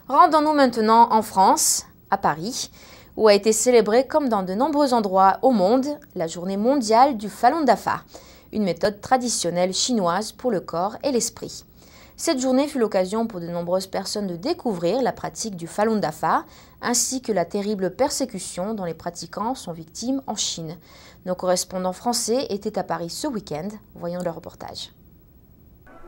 Rendons-nous maintenant en France, à Paris, où a été célébrée, comme dans de nombreux endroits au monde, la journée mondiale du Falun Dafa, une méthode traditionnelle chinoise pour le corps et l'esprit. Cette journée fut l'occasion pour de nombreuses personnes de découvrir la pratique du Falun Dafa, ainsi que la terrible persécution dont les pratiquants sont victimes en Chine. Nos correspondants français étaient à Paris ce week-end. Voyons le reportage.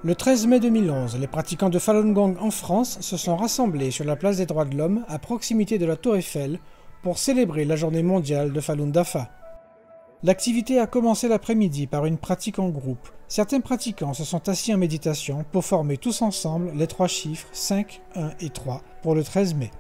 Le 13 mai 2011, les pratiquants de Falun Gong en France se sont rassemblés sur la place des droits de l'homme à proximité de la Tour Eiffel pour célébrer la journée mondiale de Falun Dafa. L'activité a commencé l'après-midi par une pratique en groupe. Certains pratiquants se sont assis en méditation pour former tous ensemble les trois chiffres 5, 1 et 3 pour le 13 mai.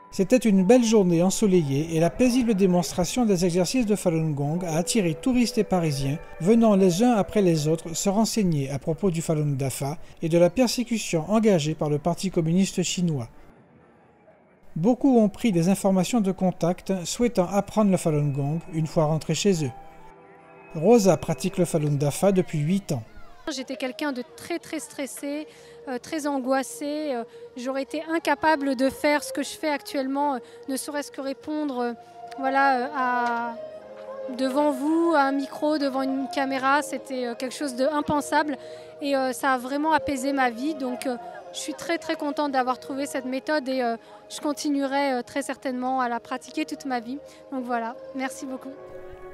C'était une belle journée ensoleillée et la paisible démonstration des exercices de Falun Gong a attiré touristes et parisiens venant les uns après les autres se renseigner à propos du Falun Dafa et de la persécution engagée par le Parti communiste chinois. Beaucoup ont pris des informations de contact souhaitant apprendre le Falun Gong une fois rentrés chez eux. Rosa pratique le Falun Dafa depuis 8 ans. J'étais quelqu'un de très stressé, très angoissé. J'aurais été incapable de faire ce que je fais actuellement, ne serait-ce que répondre devant vous, à un micro, devant une caméra. C'était quelque chose d'impensable et ça a vraiment apaisé ma vie. Donc je suis très contente d'avoir trouvé cette méthode et je continuerai très certainement à la pratiquer toute ma vie. Donc voilà, merci beaucoup.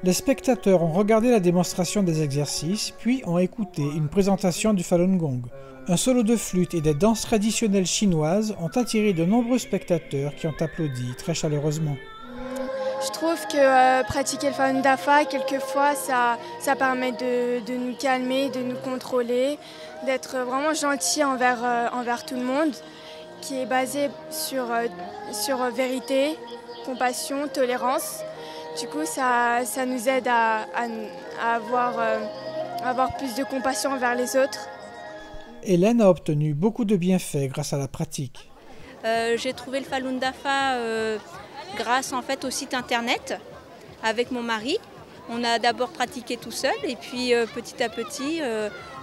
Les spectateurs ont regardé la démonstration des exercices, puis ont écouté une présentation du Falun Gong. Un solo de flûte et des danses traditionnelles chinoises ont attiré de nombreux spectateurs qui ont applaudi très chaleureusement. Je trouve que pratiquer le Falun Dafa, quelquefois, ça permet de nous calmer, de nous contrôler, d'être vraiment gentil envers tout le monde, qui est basé sur vérité, compassion, tolérance. Du coup, ça nous aide à avoir plus de compassion envers les autres. Hélène a obtenu beaucoup de bienfaits grâce à la pratique. J'ai trouvé le Falun Dafa grâce en fait au site internet avec mon mari. On a d'abord pratiqué tout seul et puis petit à petit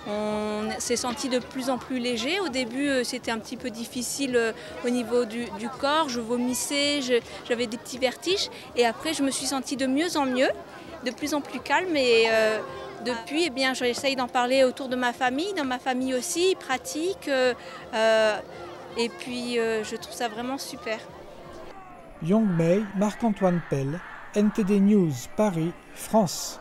on s'est senti de plus en plus léger. Au début c'était un petit peu difficile au niveau du corps, je vomissais, j'avais des petits vertiges et après je me suis sentie de mieux en mieux, de plus en plus calme et depuis j'essaye d'en parler autour de ma famille, dans ma famille aussi, ils pratiquent et puis je trouve ça vraiment super. Yong Mei, Marc-Antoine Pell, NTD News, Paris, France.